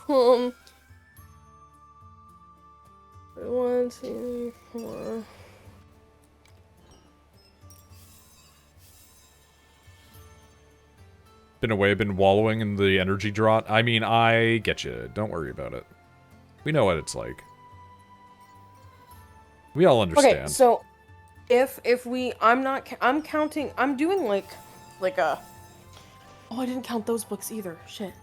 Um, 1, 2, 4. Been away, been wallowing in the energy drought. I mean, I get you. Don't worry about it. We know what it's like. We all understand. Okay, so if I'm counting. I'm doing like a. Oh, I didn't count those books either. Shit.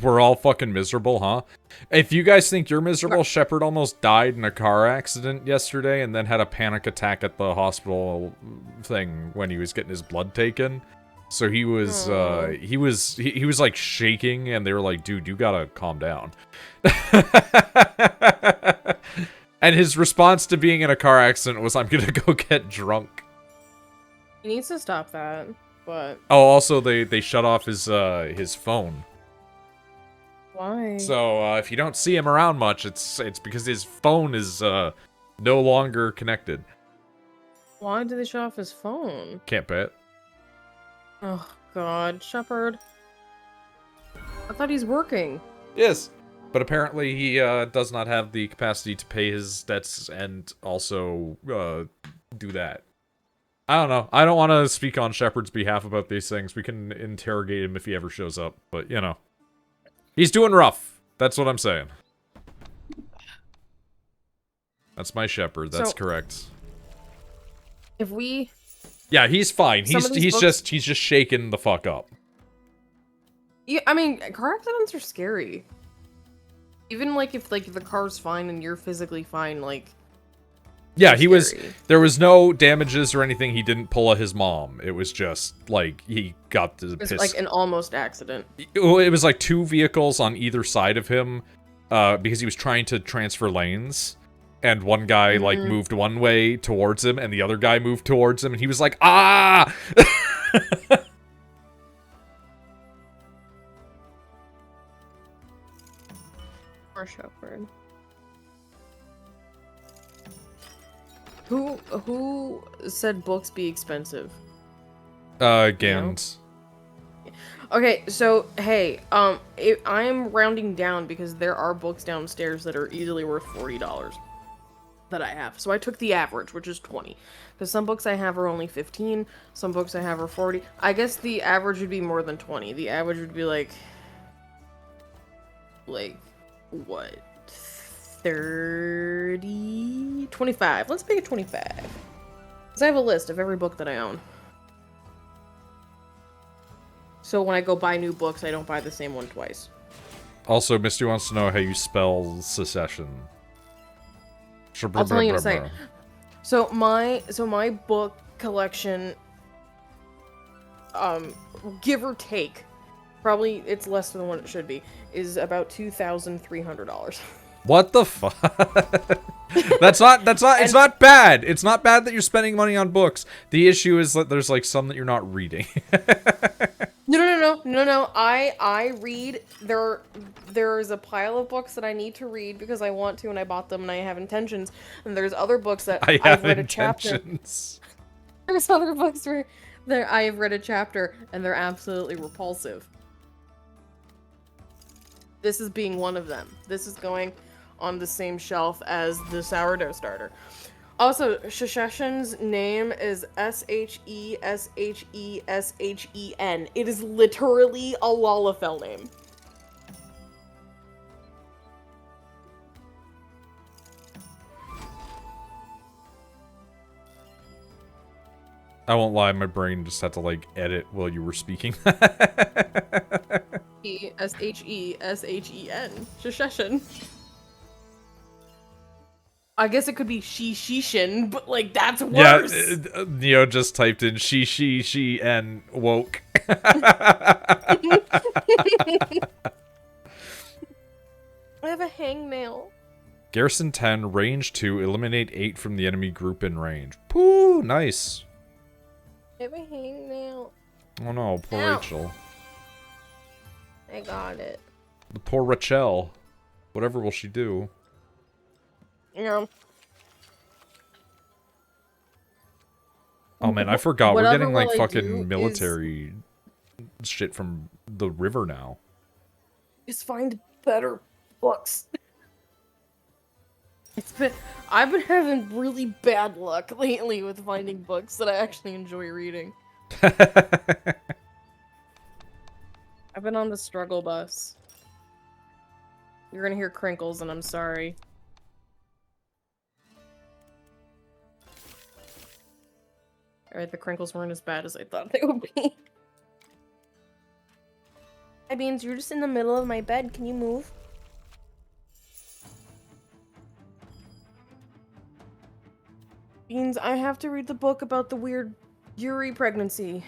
We're all fucking miserable, huh? If you guys think you're miserable, Shepard almost died in a car accident yesterday and then had a panic attack at the hospital thing when he was getting his blood taken. So he was, he was like shaking and they were like, dude, you gotta calm down. And his response to being in a car accident was, I'm gonna go get drunk. He needs to stop that, but... Oh, also, they shut off his phone. Why? So, if you don't see him around much, it's because his phone is, no longer connected. Why did they shut off his phone? Can't pay it. Oh, God. Shepard. I thought he's working. Yes. But apparently he, does not have the capacity to pay his debts and also, do that. I don't know. I don't want to speak on Shepard's behalf about these things. We can interrogate him if he ever shows up. But, you know. He's doing rough. That's what I'm saying. That's my Shepard. That's correct. If we... Yeah, he's fine. He's just shaking the fuck up. Yeah, I mean, car accidents are scary. Even, like, if the car's fine and you're physically fine, like... Yeah, there was no damages or anything. He didn't pull his mom. It was just, like, he got the piss. It was like an almost accident. It was like 2 vehicles on either side of him, because he was trying to transfer lanes. And one guy, like, moved one way towards him, and the other guy moved towards him, and he was like, ah! Poor Shepard. Who said books be expensive? Gans. Okay, so, hey, I am rounding down because there are books downstairs that are easily worth $40 that I have. So I took the average, which is 20. Because some books I have are only 15, some books I have are 40. I guess the average would be more than 20. The average would be like, what? 30? 25. Let's make it 25. Because I have a list of every book that I own. So when I go buy new books, I don't buy the same one twice. Also, Misty wants to know how you spell secession. I'll tell you in a second. So my book collection, give or take, probably it's less than what it should be, is about $2,300. What the fuck? It's not bad. It's not bad that you're spending money on books. The issue is that there's like some that you're not reading. No. I read. There is a pile of books that I need to read because I want to and I bought them and I have intentions. And there's other books that I've read a chapter. There's other books where I have read a chapter and they're absolutely repulsive. This is being one of them. This is going on the same shelf as the sourdough starter. Also, Secession's name is Shesheshen. It is literally a Lalafell name. I won't lie, my brain just had to like edit while you were speaking. Sheshen. Secession. I guess it could be she-shishin, but like that's worse. Yeah, Neo just typed in she and woke. I have a hangnail. Garrison 10, range 2, eliminate 8 from the enemy group in range. Pooh, nice. I have a hangnail. Oh no, poor Ow. Rachel. I got it. The poor Rachel. Whatever will she do? Yeah. Oh man, I forgot. We're Whatever getting like will I fucking do military shit from the river now. Just find better books. I've been having really bad luck lately with finding books that I actually enjoy reading. I've been on the struggle bus. You're gonna hear crinkles, and I'm sorry. Alright, the crinkles weren't as bad as I thought they would be. Hi, Beans, you're just in the middle of my bed. Can you move? Beans, I have to read the book about the weird Yuri pregnancy.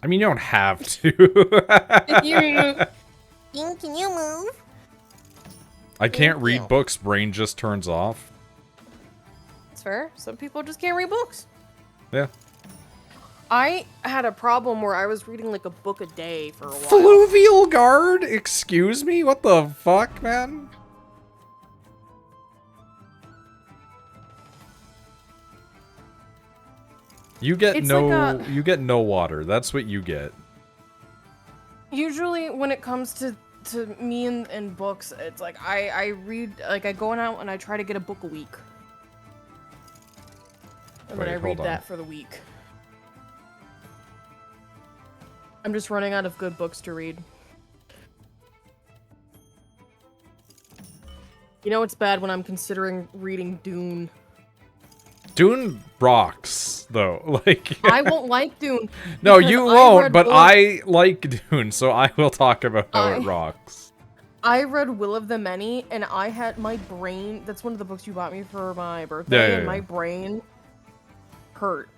I mean, you don't have to. Bean, can you move? I can't read books, brain just turns off. That's fair. Some people just can't read books. Yeah. I had a problem where I was reading like a book a day for a while. Fluvial guard? Excuse me? What the fuck, man? You get you get no water. That's what you get. Usually when it comes to me and books, it's like I read, like I go out and I try to get a book a week. And then I read that for the week. I'm just running out of good books to read. You know it's bad when I'm considering reading Dune. Dune rocks, though. Like I won't like Dune. No, you won't, but I like Dune, so I will talk about how it rocks. I read Will of the Many, and I had my brain... That's one of the books you bought me for my birthday, and my brain hurt.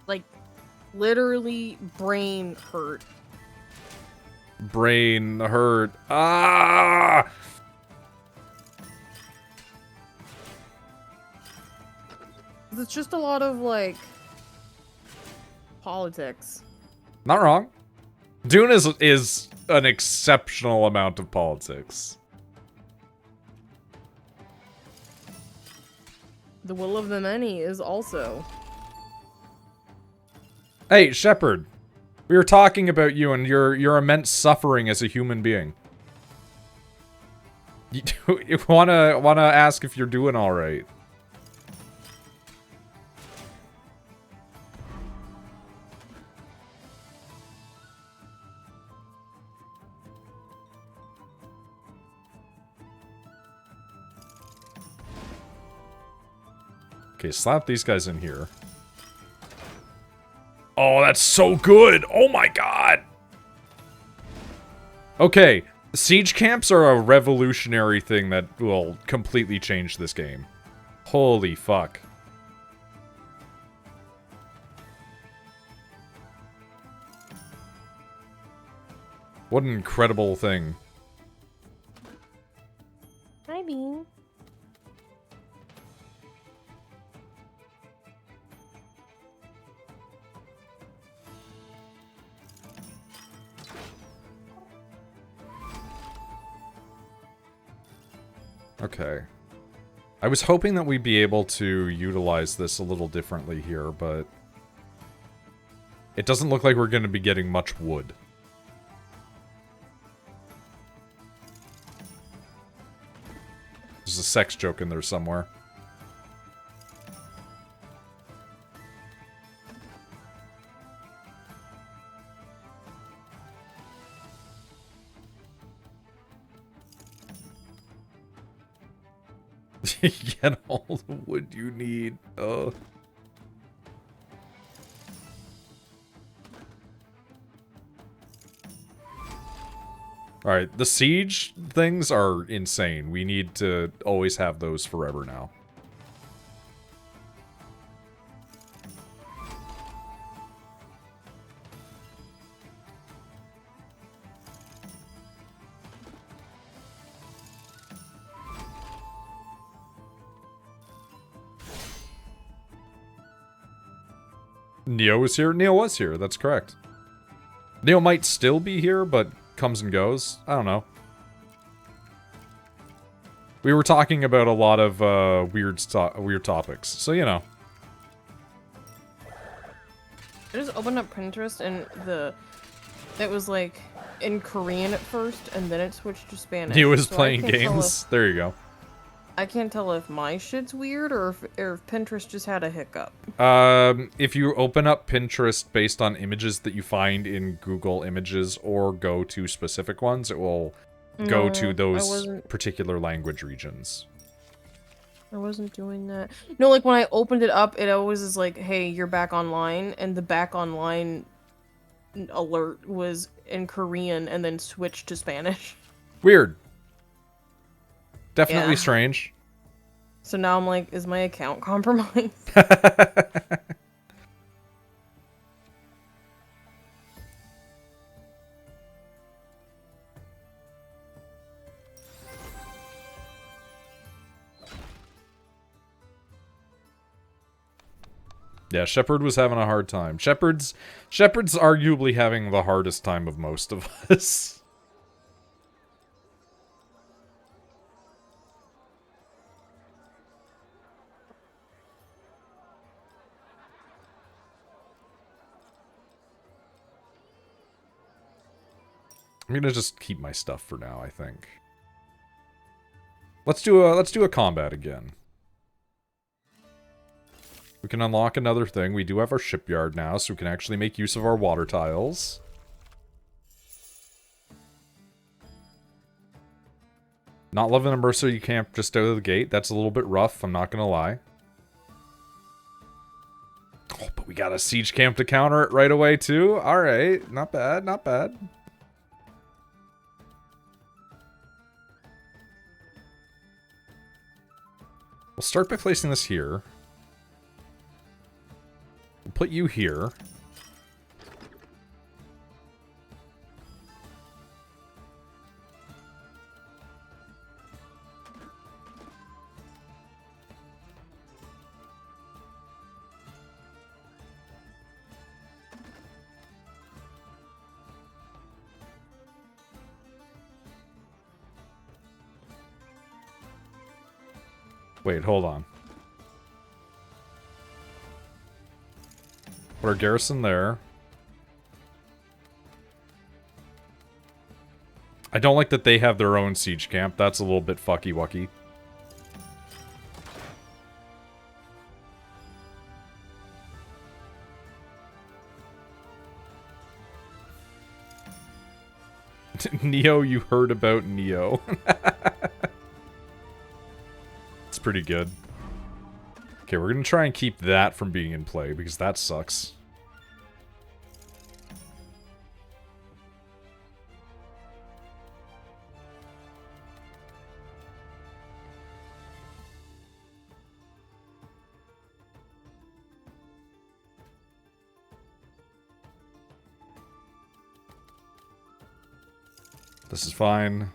Like, literally, brain hurt. Brain hurt. Ah! It's just a lot of, like, politics. Not wrong. Dune is an exceptional amount of politics. The Will of the Many is also. Hey, Shepard. We were talking about you and your immense suffering as a human being. You wanna ask if you're doing all right. Okay, slap these guys in here. Oh, that's so good! Oh my god! Okay, siege camps are a revolutionary thing that will completely change this game. Holy fuck. What an incredible thing. Hi, Bean. Okay. I was hoping that we'd be able to utilize this a little differently here, but it doesn't look like we're going to be getting much wood. There's a sex joke in there somewhere. Get all the wood you need. Alright, the siege things are insane. We need to always have those forever now. Neo was here? Neo was here, that's correct. Neo might still be here, but comes and goes. I don't know. We were talking about a lot of weird topics, so you know. I just opened up Pinterest and it was like in Korean at first, and then it switched to Spanish. He was so playing games. There you go. I can't tell if my shit's weird or if Pinterest just had a hiccup. If you open up Pinterest based on images that you find in Google Images or go to specific ones, it will go to those particular language regions. I wasn't doing that. No, like when I opened it up, it always is like, hey, you're back online, and the back online alert was in Korean and then switched to Spanish. Weird. Definitely strange. So now I'm like, is my account compromised? Yeah, Shepard was having a hard time. Shepard's arguably having the hardest time of most of us. I'm gonna just keep my stuff for now, I think. Let's do a combat again. We can unlock another thing. We do have our shipyard now, so we can actually make use of our water tiles. Not loving a mercenary camp just out of the gate. That's a little bit rough, I'm not gonna lie. Oh, but we got a siege camp to counter it right away, too. Alright, not bad, not bad. We'll start by placing this here. We'll put you here. Wait, hold on. Put our garrison there. I don't like that they have their own siege camp. That's a little bit fucky-wucky. Neo, you heard about Neo. It's pretty good. Okay, we're gonna try and keep that from being in play, because that sucks. This is fine.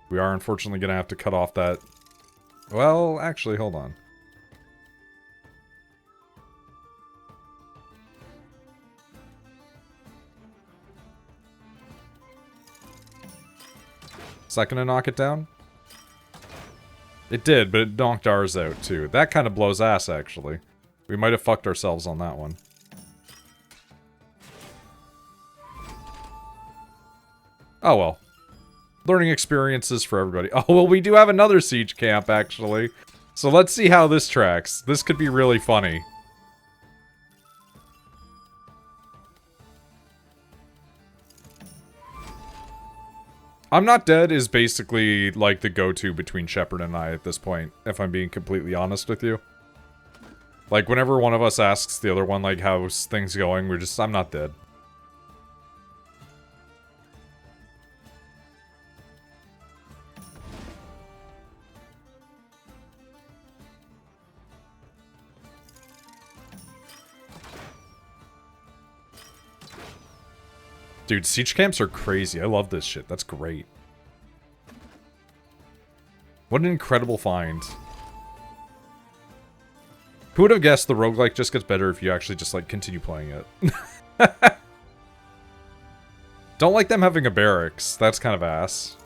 We are unfortunately gonna have to cut off that... Well, actually, hold on. Is that gonna knock it down? It did, but it knocked ours out, too. That kind of blows ass, actually. We might have fucked ourselves on that one. Oh, well. Learning experiences for everybody. Oh, well, we do have another siege camp, actually. So let's see how this tracks. This could be really funny. I'm Not Dead is basically, like, the go-to between Shepard and I at this point, if I'm being completely honest with you. Like, whenever one of us asks the other one, like, how's things going, we're just, I'm not dead. Dude, siege camps are crazy. I love this shit. That's great. What an incredible find. Who would have guessed the roguelike just gets better if you actually just, like, continue playing it? Don't like them having a barracks. That's kind of ass.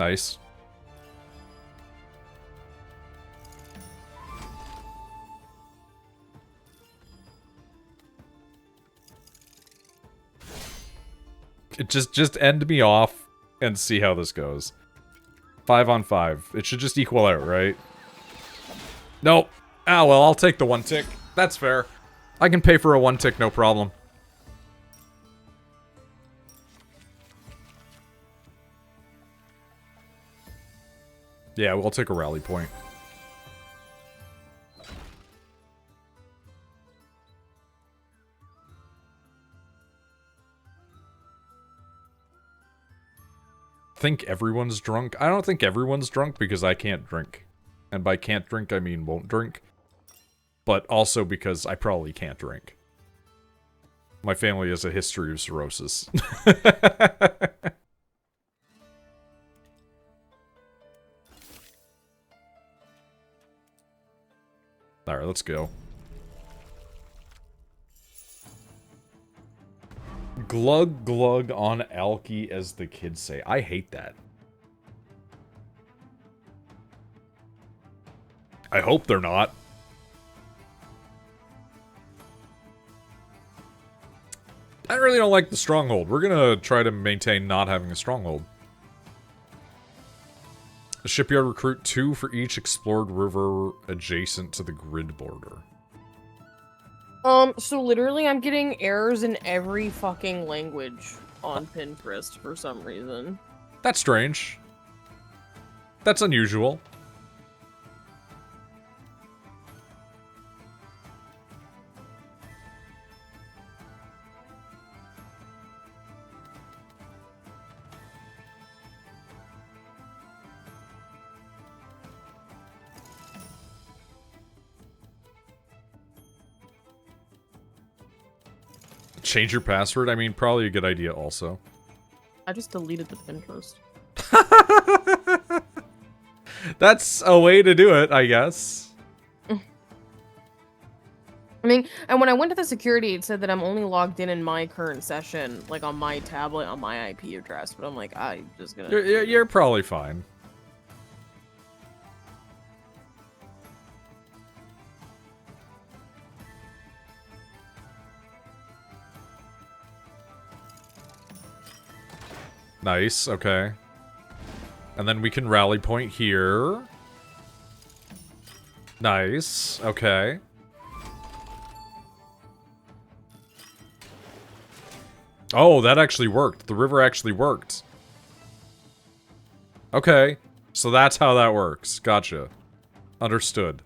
Nice. Just end me off and see how this goes. 5 on 5. It should just equal out, right? Nope. Ah, well, I'll take the 1 tick. That's fair. I can pay for a 1 tick, no problem. Yeah, we'll take a rally point. Think everyone's drunk? I don't think everyone's drunk because I can't drink. And by can't drink, I mean won't drink. But also because I probably can't drink. My family has a history of cirrhosis. Alright, let's go. Glug glug on alky, as the kids say. I hate that. I hope they're not. I really don't like the stronghold. We're gonna try to maintain not having a stronghold. A shipyard recruit 2 for each explored river adjacent to the grid border. So literally I'm getting errors in every fucking language on Pinterest for some reason. That's strange. That's unusual. Change your password? I mean, probably a good idea also. I just deleted the Pinterest. That's a way to do it, I guess. I mean, and when I went to the security, it said that I'm only logged in my current session, like on my tablet, on my IP address. But I'm like, I'm just gonna... You're probably fine. Nice, okay. And then we can rally point here. Nice, okay. Oh, that actually worked. The river actually worked. Okay, so that's how that works. Gotcha. Understood.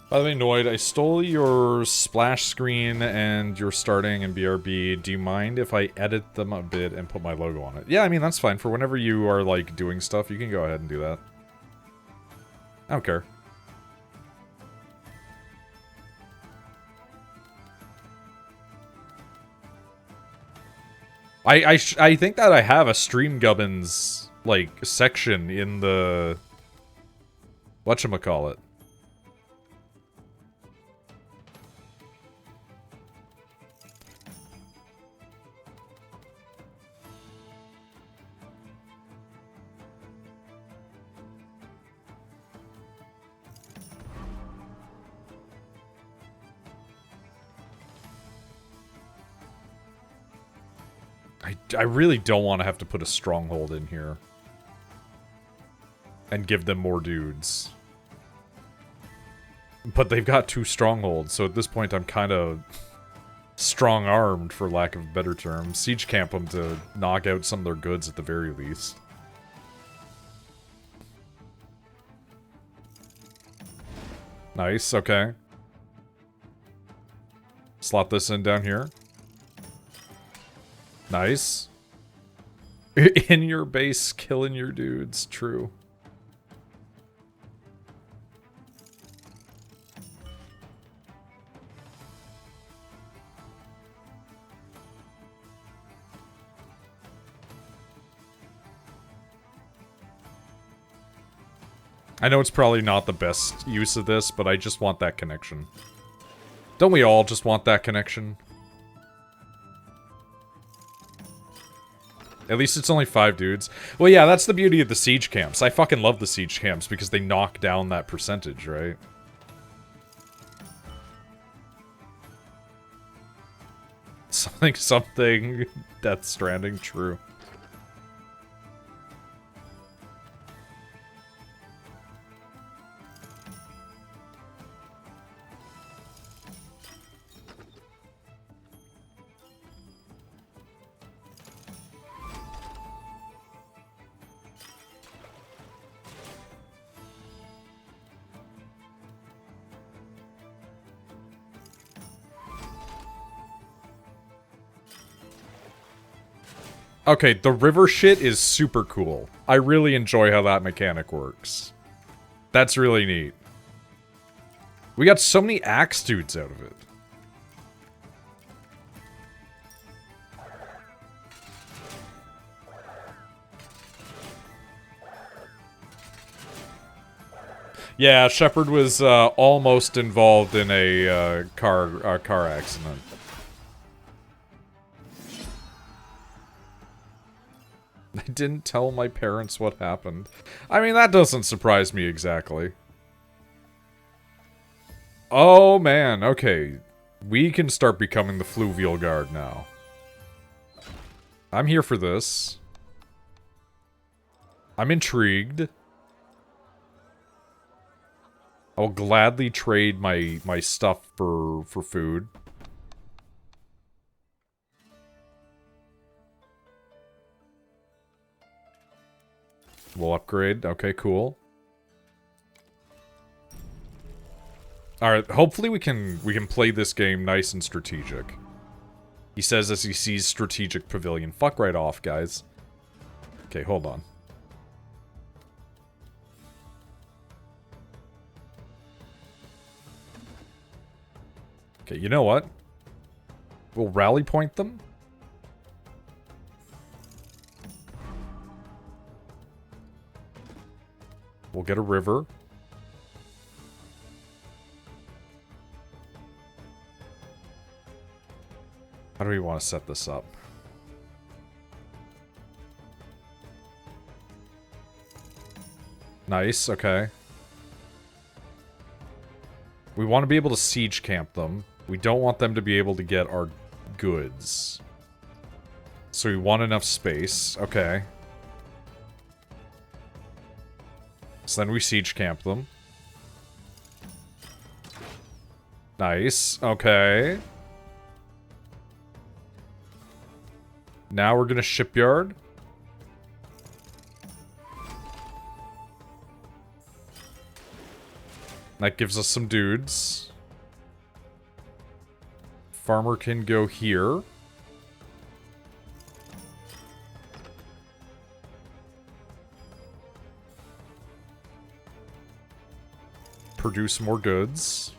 By the way, Noid, I stole your splash screen and your starting and BRB. Do you mind if I edit them a bit and put my logo on it? Yeah, I mean, that's fine. For whenever you are, like, doing stuff, you can go ahead and do that. I don't care. I think that I have a Stream Gubbins, like, section in the... whatchamacallit. I really don't want to have to put a stronghold in here. And give them more dudes. But they've got 2 strongholds, so at this point I'm kind of strong-armed, for lack of a better term. Siege camp them to knock out some of their goods at the very least. Nice, okay. Slot this in down here. Nice. In your base, killing your dudes. True. I know it's probably not the best use of this, but I just want that connection. Don't we all just want that connection? At least it's only 5 dudes. Well, yeah, that's the beauty of the siege camps. I fucking love the siege camps because they knock down that percentage, right? Something, Death Stranding, true. Okay, the river shit is super cool. I really enjoy how that mechanic works. That's really neat. We got so many axe dudes out of it. Yeah, Shepard was almost involved in a car accident. I didn't tell my parents what happened. I mean, that doesn't surprise me exactly. Oh, man. Okay. We can start becoming the Fluvial Guard now. I'm here for this. I'm intrigued. I'll gladly trade my stuff for food. We'll upgrade. Okay, cool. Alright, hopefully we can play this game nice and strategic. He says as he sees strategic pavilion. Fuck right off, guys. Okay, hold on. Okay, you know what? We'll rally point them. We'll get a river. How do we want to set this up? Nice, okay. We want to be able to siege camp them. We don't want them to be able to get our goods. So we want enough space. Okay. So then we siege camp them. Nice. Okay. Now we're gonna shipyard. That gives us some dudes. Farmer can go here. Produce more goods.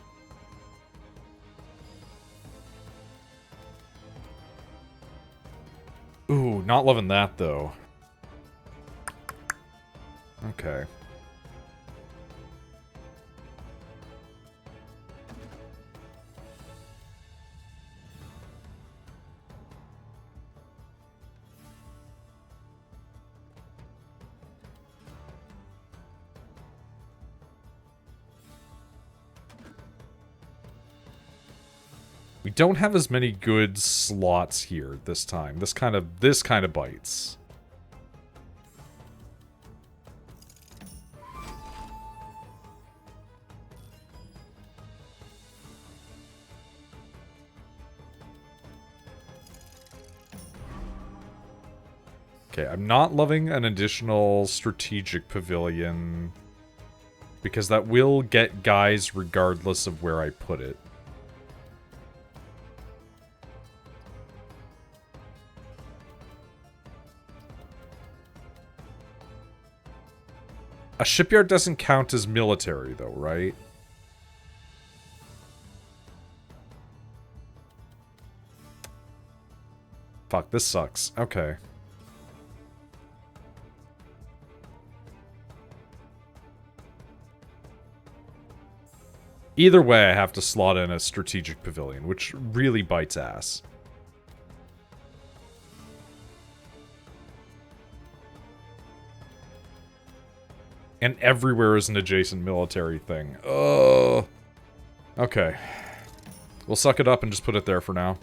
Ooh, not loving that, though. Okay. We don't have as many good slots here this time. This kind of bites. Okay, I'm not loving an additional strategic pavilion because that will get guys regardless of where I put it. A shipyard doesn't count as military, though, right? Fuck, this sucks. Okay. Either way, I have to slot in a strategic pavilion, which really bites ass. And everywhere is an adjacent military thing. Oh. Okay. We'll suck it up and just put it there for now.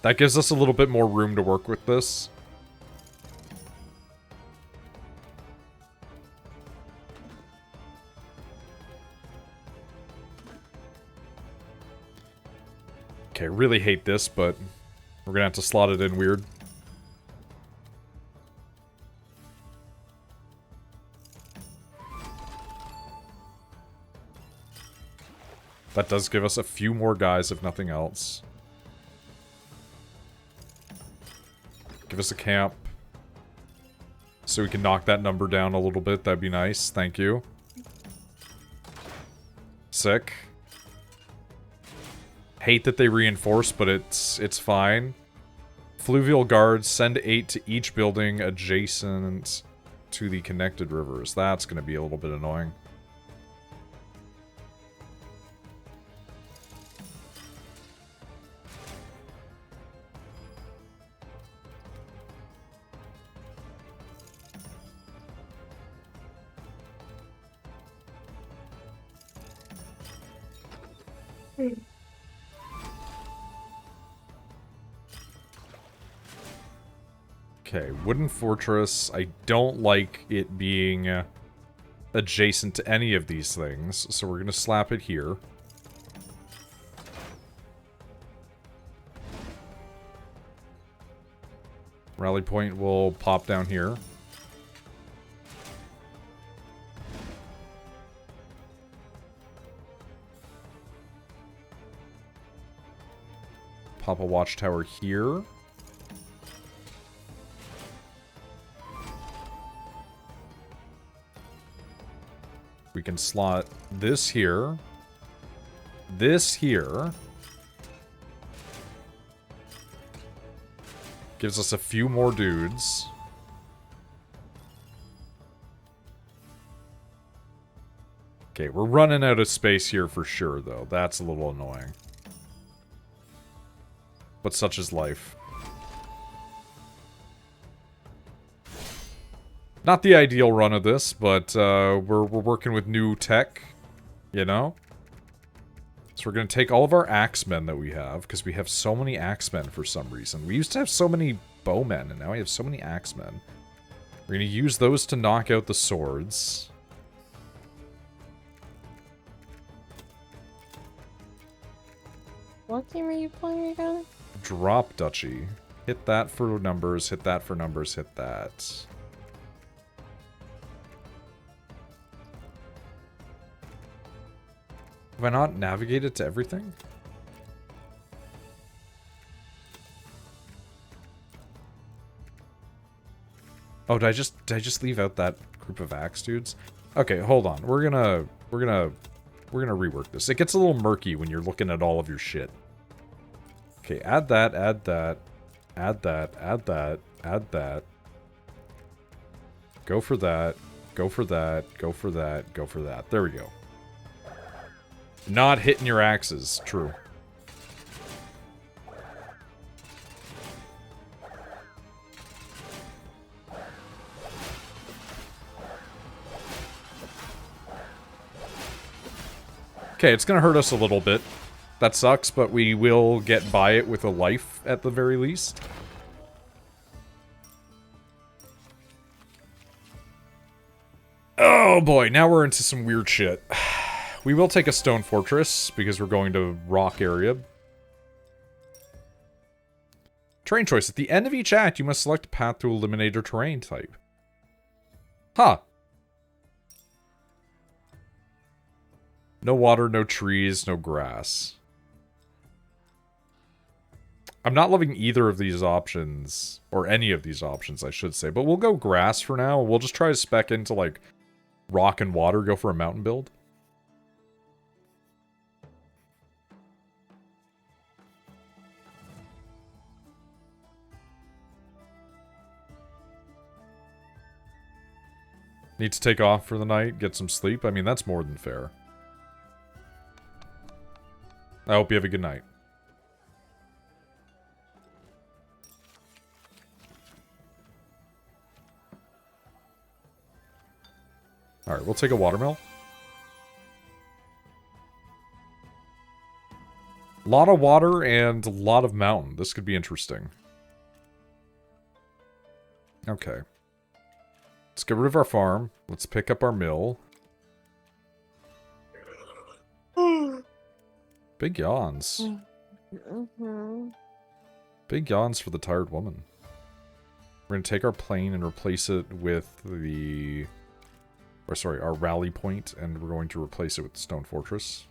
That gives us a little bit more room to work with this. Okay, really hate this, but we're gonna have to slot it in weird. That does give us a few more guys, if nothing else. Give us a camp. So we can knock that number down a little bit. That'd be nice. Thank you. Sick. Hate that they reinforce, but it's fine. Fluvial guards, send 8 to each building adjacent to the connected rivers. That's going to be a little bit annoying. Okay, wooden fortress. I don't like it being adjacent to any of these things, so we're going to slap it here. Rally point will pop down here. Pop a watchtower here. We can slot this here. This here. Gives us a few more dudes. Okay, we're running out of space here for sure, though. That's a little annoying. But such is life. Not the ideal run of this, but we're working with new tech, you know? So we're going to take all of our axemen that we have, because we have so many axemen for some reason. We used to have so many bowmen, and now we have so many axemen. We're going to use those to knock out the swords. What team are you playing again? Drop Duchy. Hit that for numbers, hit that for numbers, hit that. Have I not navigated to everything? Oh, did I just leave out that group of axe dudes? Okay, hold on. We're gonna rework this. It gets a little murky when you're looking at all of your shit. Okay, add that, add that, add that, add that, add that. Go for that, go for that, go for that, go for that. There we go. Not hitting your axes. True. Okay, it's gonna hurt us a little bit. That sucks, but we will get by it with a life at the very least. Oh boy, now we're into some weird shit. We will take a stone fortress, because we're going to rock area. Terrain choice. At the end of each act, you must select a path to eliminate a terrain type. Huh. No water, no trees, no grass. I'm not loving either of these options, or any of these options, I should say. But we'll go grass for now. We'll just try to spec into, like, rock and water, go for a mountain build. Need to take off for the night, get some sleep. I mean, that's more than fair. I hope you have a good night. Alright, we'll take a watermill. A lot of water and a lot of mountain. This could be interesting. Okay. Let's get rid of our farm. Let's pick up our mill. Big yawns. Big yawns for the tired woman. We're going to take our plane and replace it with the... Or sorry, our rally point, and we're going to replace it with the stone fortress.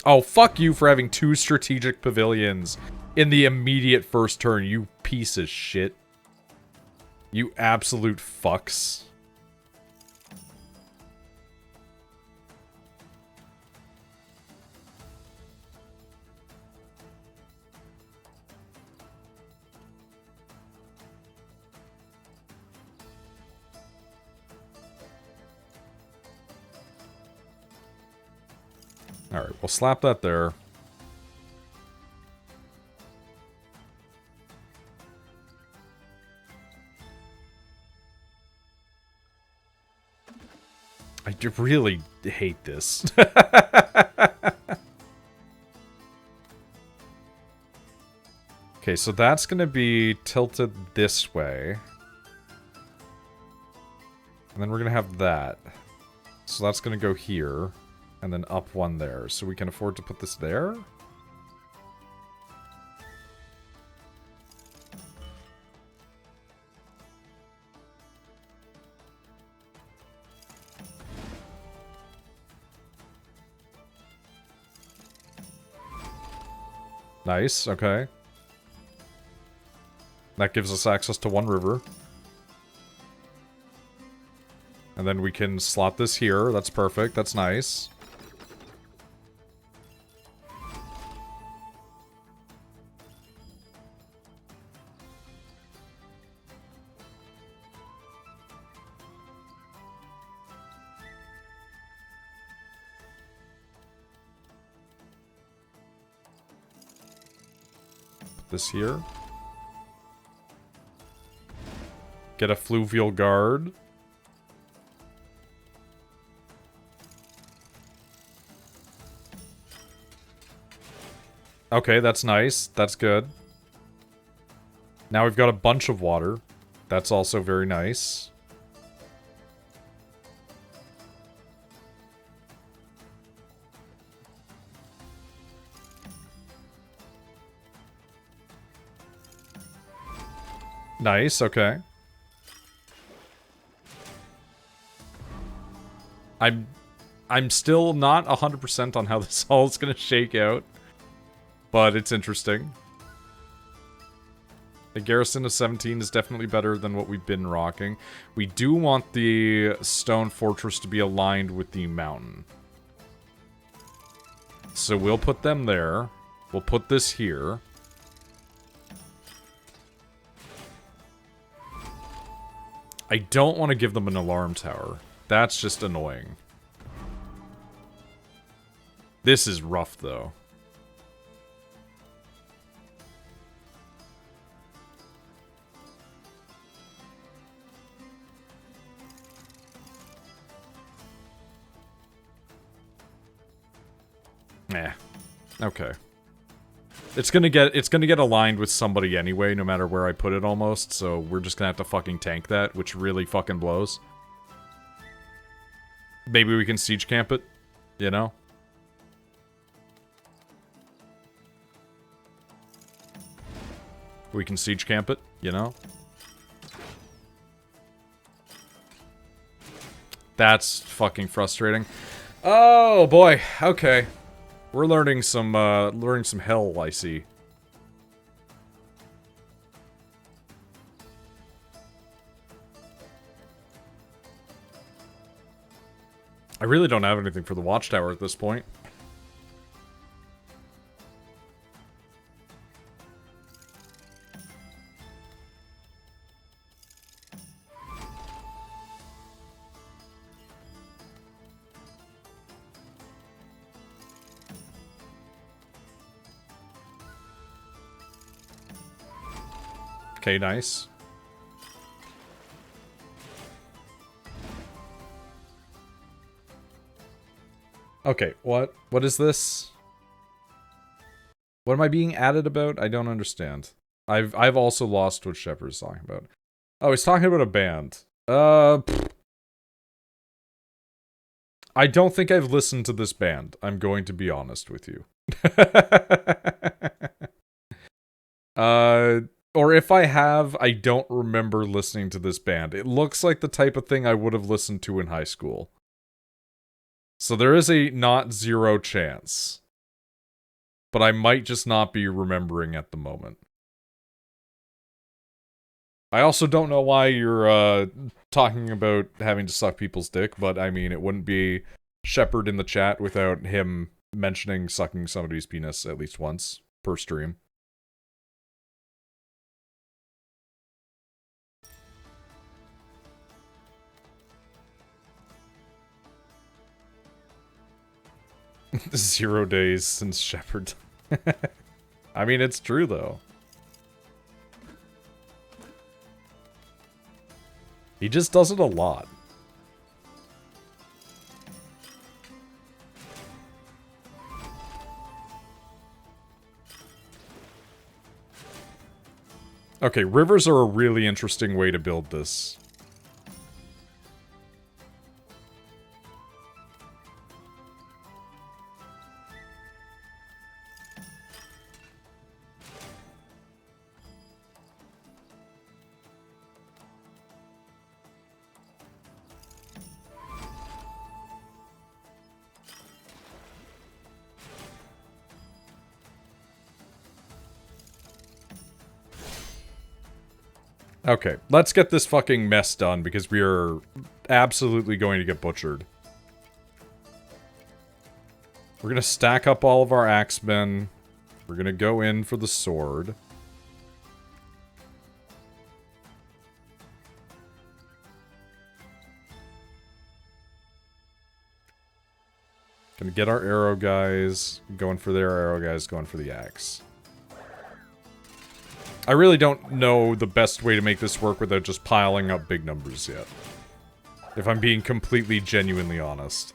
Oh, fuck you for having 2 strategic pavilions in the immediate first turn, you piece of shit. You absolute fucks. Alright, we'll slap that there. I really hate this. Okay, so that's going to be tilted this way. And then we're going to have that. So that's going to go here. And then up one there. So we can afford to put this there? Nice, okay. That gives us access to one river. And then we can slot this here. That's perfect. That's nice. This here. Get a fluvial guard. Okay, that's nice. That's good. Now we've got a bunch of water. That's also very nice. Nice, okay. I'm still not 100% on how this all is going to shake out. But it's interesting. A garrison of 17 is definitely better than what we've been rocking. We do want the stone fortress to be aligned with the mountain. So we'll put them there. We'll put this here. I don't want to give them an alarm tower. That's just annoying. This is rough, though. Nah. Okay. It's gonna get aligned with somebody anyway, no matter where I put it almost, so we're just gonna have to fucking tank that, which really fucking blows. Maybe we can siege camp it, you know? We can siege camp it, you know? That's fucking frustrating. Oh boy, okay. We're learning some hell, I see. I really don't have anything for the watchtower at this point. Okay, nice. Okay, what is this? What am I being added about? I don't understand. I've also lost what Shepard's talking about. Oh, he's talking about a band. I don't think I've listened to this band. I'm going to be honest with you. Or if I have, I don't remember listening to this band. It looks like the type of thing I would have listened to in high school. So there is a not zero chance. But I might just not be remembering at the moment. I also don't know why you're talking about having to suck people's dick, but I mean, it wouldn't be Shepard in the chat without him mentioning sucking somebody's penis at least once per stream. Zero days since Shepard. I mean, it's true, though. He just does it a lot. Okay, rivers are a really interesting way to build this. Okay, let's get this fucking mess done, because we are absolutely going to get butchered. We're gonna stack up all of our axemen. We're gonna go in for the sword. Gonna get our arrow guys, going for their arrow guys, going for the axe. I really don't know the best way to make this work without just piling up big numbers yet. If I'm being completely, genuinely honest.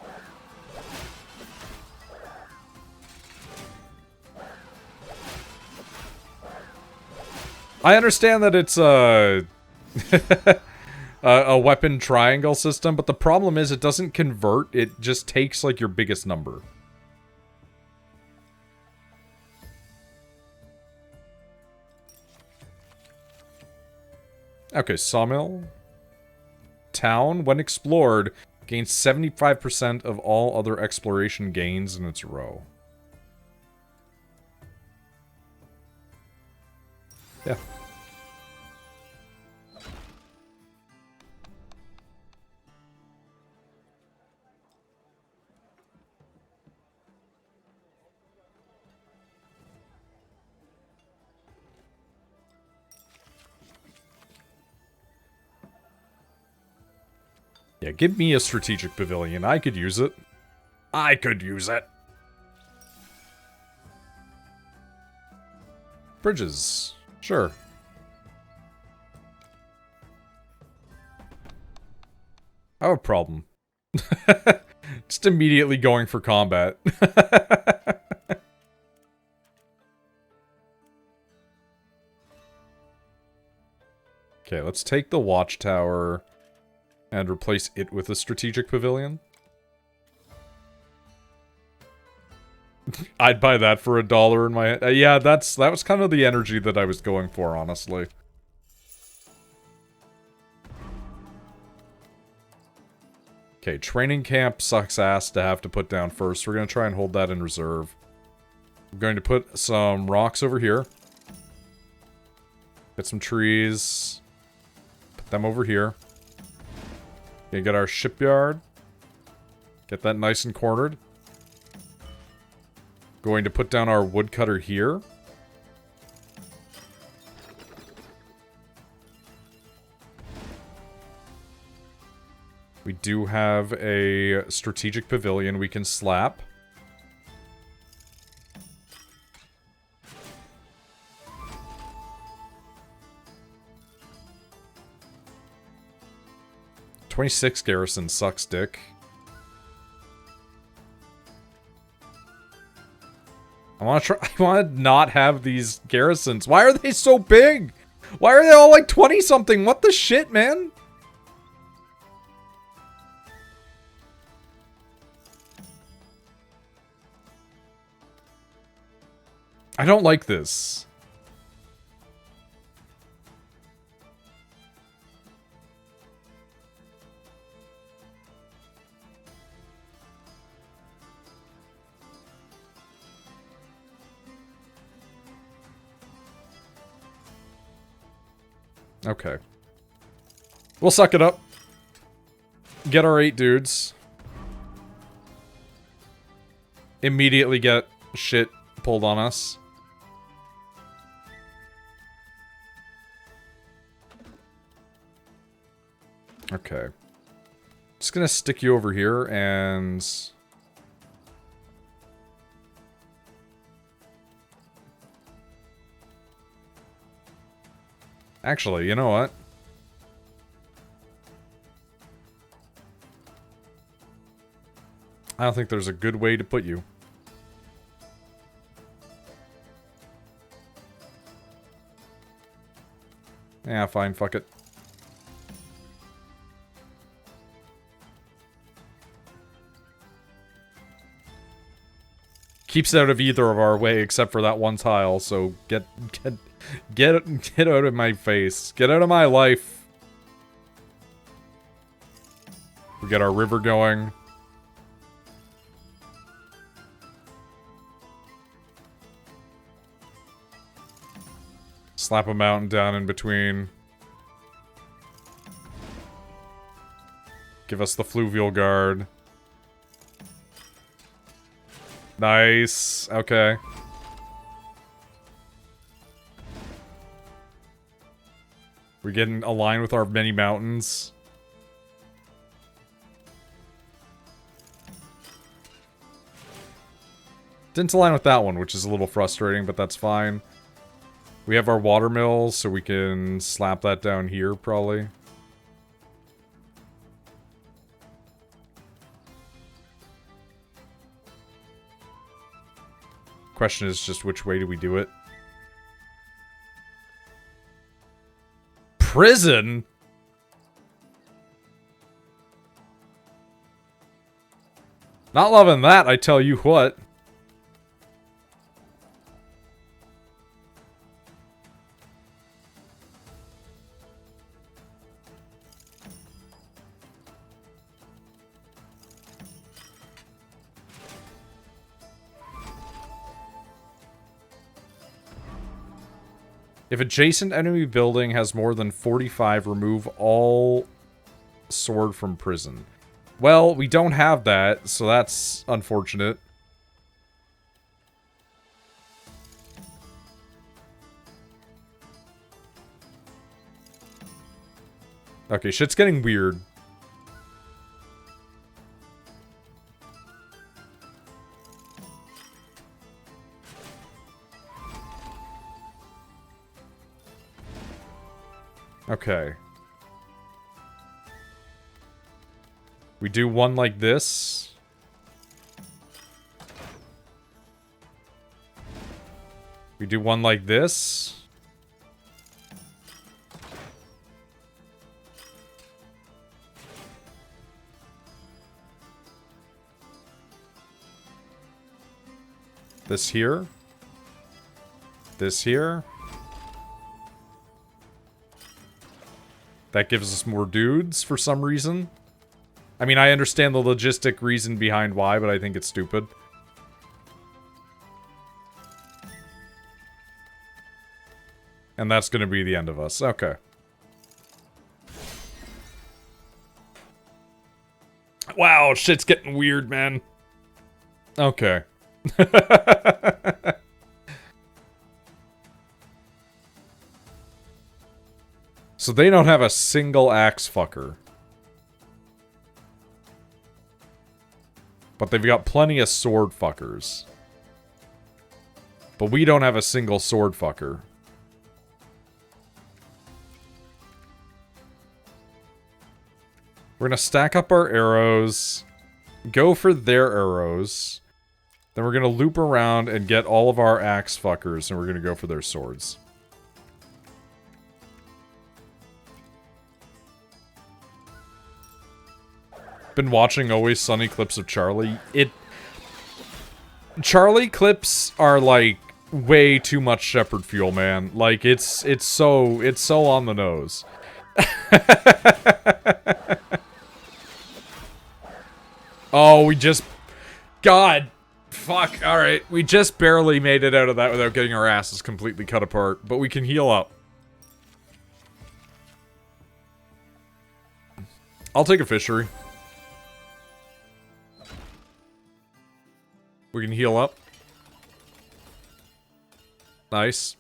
I understand that it's a weapon triangle system, but the problem is it doesn't convert, it just takes like your biggest number. Okay, sawmill. Town, when explored, gains 75% of all other exploration gains in its row. Yeah. Yeah, give me a strategic pavilion. I could use it. I could use it. Bridges. Sure. I have a problem. Just immediately going for combat. Okay, let's take the watchtower and replace it with a strategic pavilion. I'd buy that for $1 in my head. Yeah, that was kind of the energy that I was going for, honestly. Okay, training camp sucks ass to have to put down first. We're going to try and hold that in reserve. I'm going to put some rocks over here. Get some trees. Put them over here. Okay, get our shipyard. Get that nice and cornered. Going to put down our woodcutter here. We do have a strategic pavilion we can slap. 26 garrison sucks dick. I want to not have these garrisons. Why are they so big? Why are they all like 20 something? What the shit, man? I don't like this. Okay. We'll suck it up. Get our 8 dudes. Immediately get shit pulled on us. Okay. Just gonna stick you over here and... Actually, you know what? I don't think there's a good way to put you. Yeah, fine, fuck it. Keeps it out of either of our way except for that one tile, so get out of my face. Get out of my life. We get our river going. Slap a mountain down in between. Give us the fluvial guard. Nice. Okay. We're getting aligned with our many mountains. Didn't align with that one, which is a little frustrating, but that's fine. We have our watermills, so we can slap that down here, probably. Question is just which way do we do it? Prison? Not loving that, I tell you what. If adjacent enemy building has more than 45, remove all sword from prison. Well, we don't have that, so that's unfortunate. Okay, shit's getting weird. Okay. We do one like this. We do one like this. This here. This here. That gives us more dudes for some reason. I mean, I understand the logistic reason behind why, but I think it's stupid. And that's gonna be the end of us. Okay. Wow, shit's getting weird, man. Okay. So they don't have a single axe fucker. But they've got plenty of sword fuckers. But we don't have a single sword fucker. We're gonna stack up our arrows, go for their arrows, then we're gonna loop around and get all of our axe fuckers, and we're gonna go for their swords. Been watching Always Sunny clips of Charlie. Charlie clips are like way too much Shepherd fuel, man. Like it's so on the nose. Oh, we just... God. Fuck. Alright. We just barely made it out of that without getting our asses completely cut apart. But we can heal up. I'll take a fishery. We can heal up. Nice.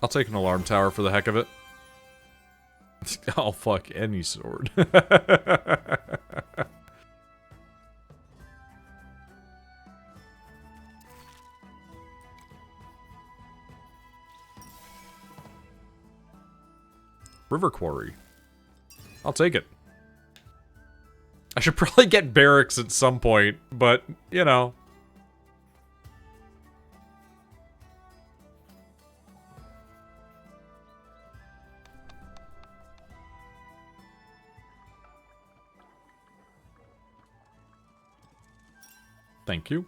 I'll take an alarm tower for the heck of it. I'll fuck any sword. River Quarry. I'll take it. I should probably get barracks at some point, but, you know. Thank you.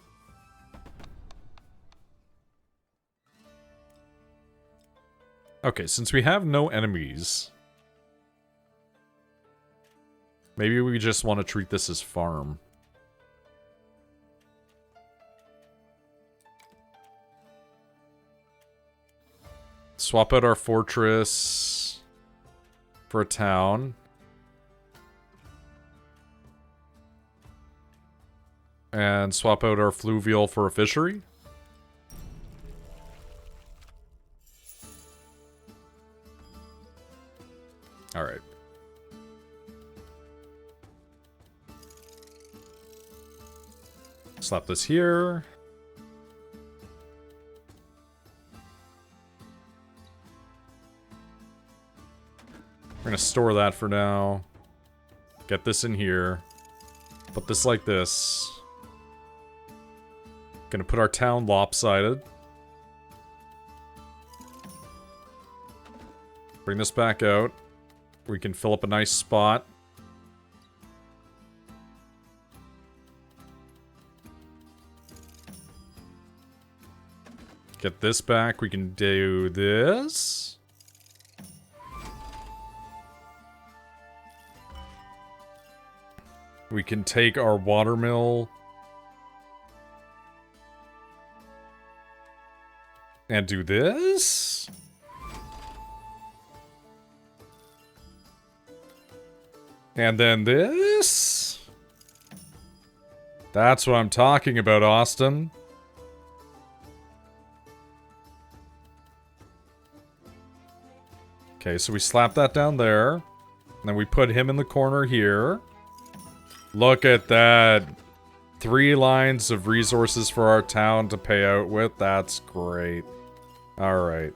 Okay, since we have no enemies, maybe we just want to treat this as farm. Swap out our fortress for a town. And swap out our fluvial for a fishery. Alright. Slap this here. We're gonna store that for now. Get this in here. Put this like this. Gonna put our town lopsided. Bring this back out. We can fill up a nice spot. Get this back. We can do this. We can take our watermill and do this. And then this. That's what I'm talking about, Austin. Okay, so we slap that down there. And then we put him in the corner here. Look at that. 3 lines of resources for our town to pay out with. That's great. Alright.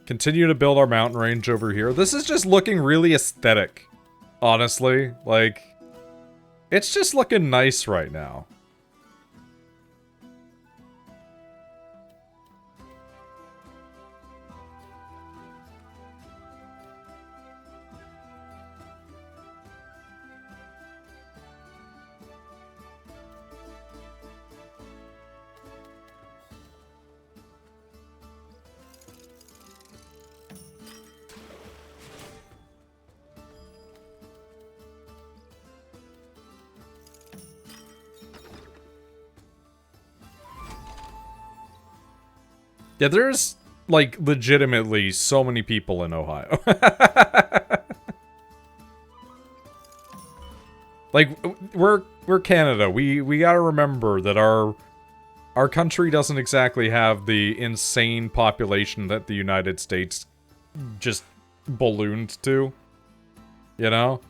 Continue to build our mountain range over here. This is just looking really aesthetic. Honestly, like, it's just looking nice right now. Yeah, there's, like, legitimately so many people in Ohio. Like, we're Canada. We gotta remember that our country doesn't exactly have the insane population that the United States just ballooned to. You know?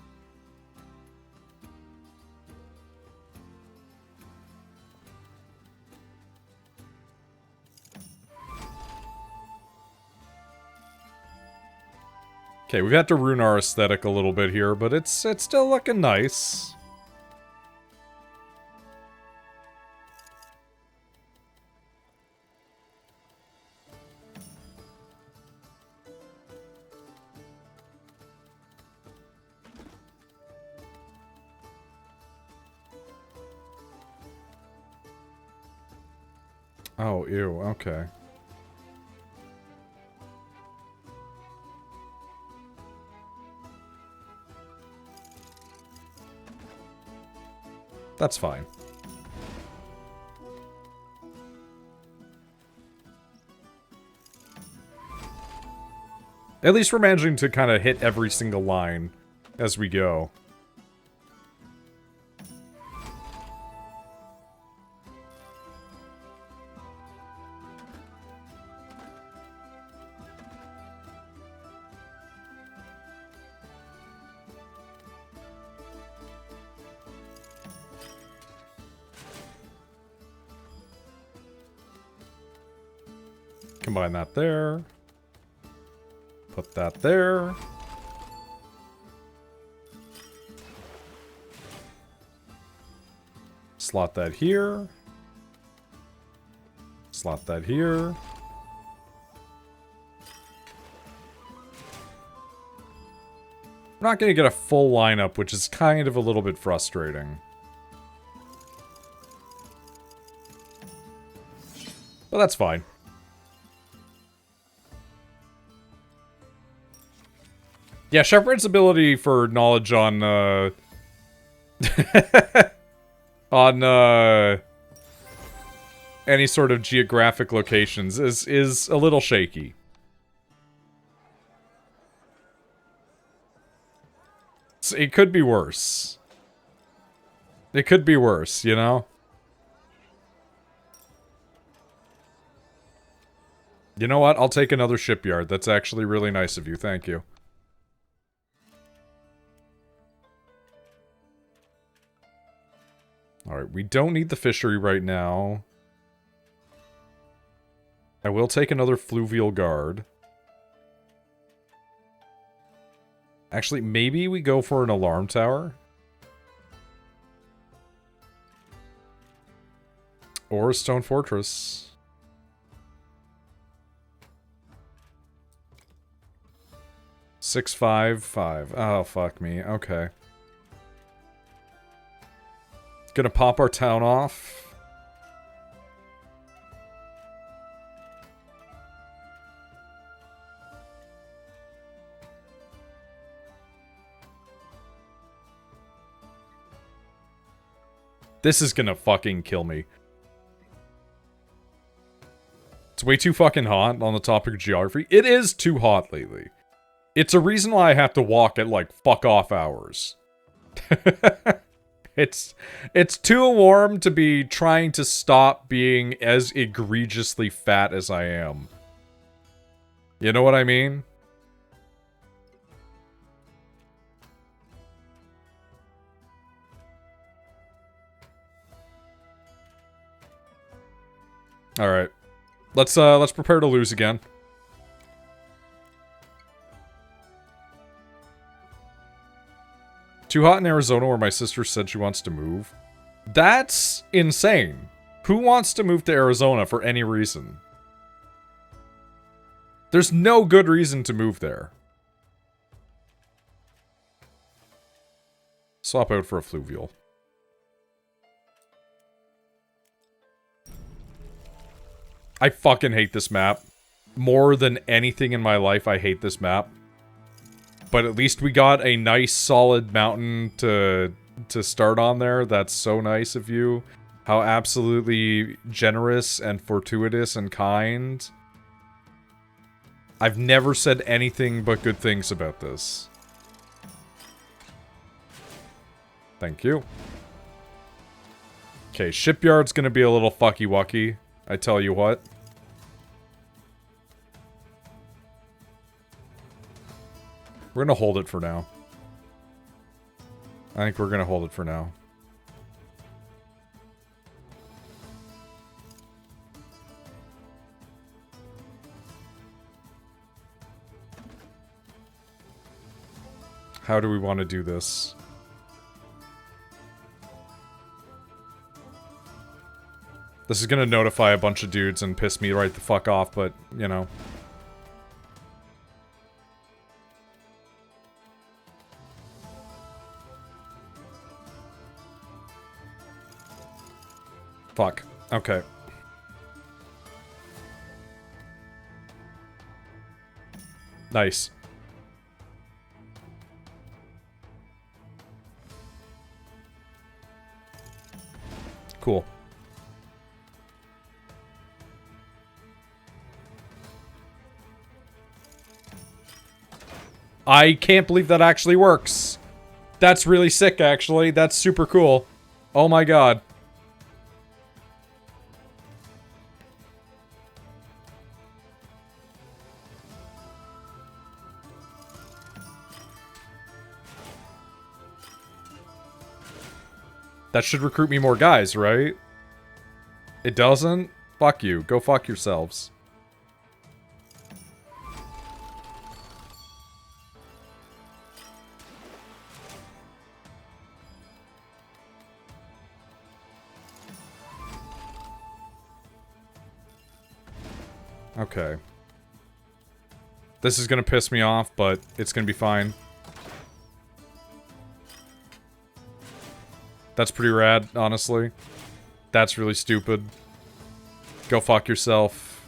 Okay, we've had to ruin our aesthetic a little bit here, but it's still looking nice. Oh, ew, okay. That's fine. At least we're managing to kind of hit every single line as we go. Combine that there. Put that there. Slot that here. Slot that here. We're not going to get a full lineup, which is kind of a little bit frustrating. But that's fine. Yeah, Shepard's ability for knowledge on, on, any sort of geographic locations is a little shaky. So it could be worse. It could be worse, you know? You know what? I'll take another shipyard. That's actually really nice of you. Thank you. Alright, we don't need the fishery right now. I will take another fluvial guard. Actually, maybe we go for an alarm tower? Or a stone fortress. Six, 5, 5. Oh, fuck me. Okay. Gonna pop our town off. This is gonna fucking kill me. It's way too fucking hot on the topic of geography. It is too hot lately. It's a reason why I have to walk at, like, fuck off hours. It's too warm to be trying to stop being as egregiously fat as I am. You know what I mean? Alright. Let's prepare to lose again. Too hot in Arizona where my sister said she wants to move. That's insane. Who wants to move to Arizona for any reason? There's no good reason to move there. Swap out for a fluvial. I fucking hate this map. More than anything in my life, I hate this map. But at least we got a nice, solid mountain to start on there. That's so nice of you. How absolutely generous and fortuitous and kind. I've never said anything but good things about this. Thank you. Okay, shipyard's gonna be a little fucky-wucky. I tell you what. We're gonna hold it for now. I think we're gonna hold it for now. How do we want to do this? This is gonna notify a bunch of dudes and piss me right the fuck off, but, you know. Fuck. Okay. Nice. Cool. I can't believe that actually works. That's really sick, actually. That's super cool. Oh my god. That should recruit me more guys, right? It doesn't? Fuck you. Go fuck yourselves. Okay. This is gonna piss me off, but it's gonna be fine. That's pretty rad, honestly. That's really stupid. Go fuck yourself.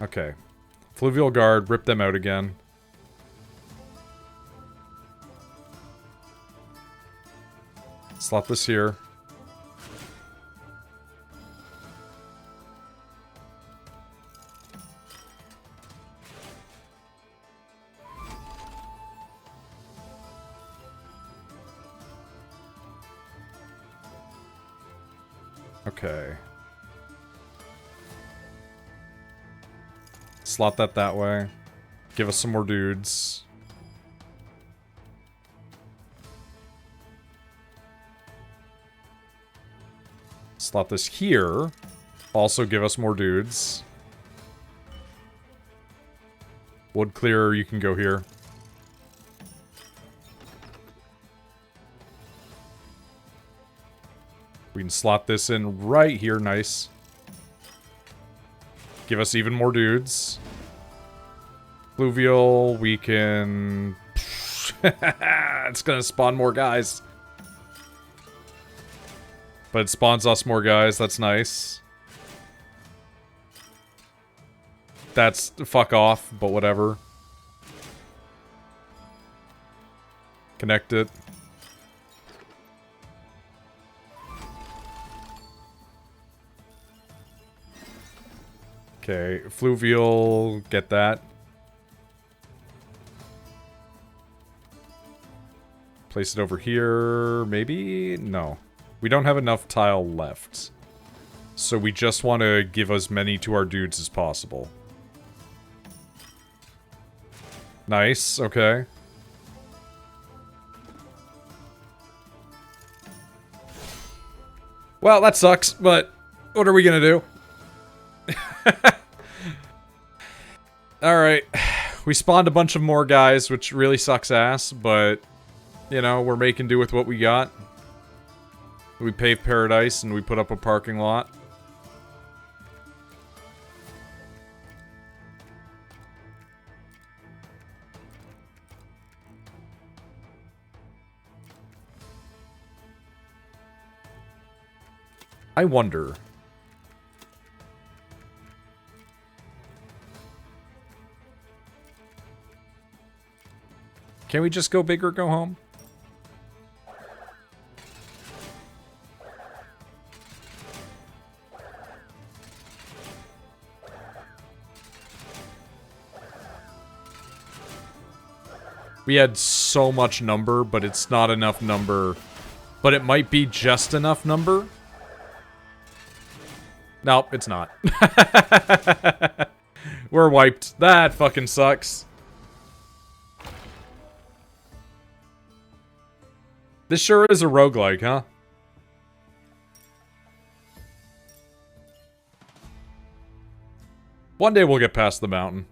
Okay. Fluvial Guard, rip them out again. Slot this here. Okay. Slot that way. Give us some more dudes. Slot this here. Also give us more dudes. Wood clearer, you can go here. We can slot this in right here, nice. Give us even more dudes. Fluvial, we can... It's gonna spawn more guys. But it spawns us more guys, that's nice. That's fuck off, but whatever. Connect it. Okay, Fluvial, get that. Place it over here, maybe? No. We don't have enough tile left. So we just want to give as many to our dudes as possible. Nice, okay. Well, that sucks, but what are we gonna do? Alright. We spawned a bunch of more guys, which really sucks ass, but, you know, we're making do with what we got. We paved paradise and we put up a parking lot. I wonder... Can we just go big or go home? We had so much number, but it's not enough number. But it might be just enough number. Nope, it's not. We're wiped. That fucking sucks. This sure is a roguelike, huh? One day we'll get past the mountain.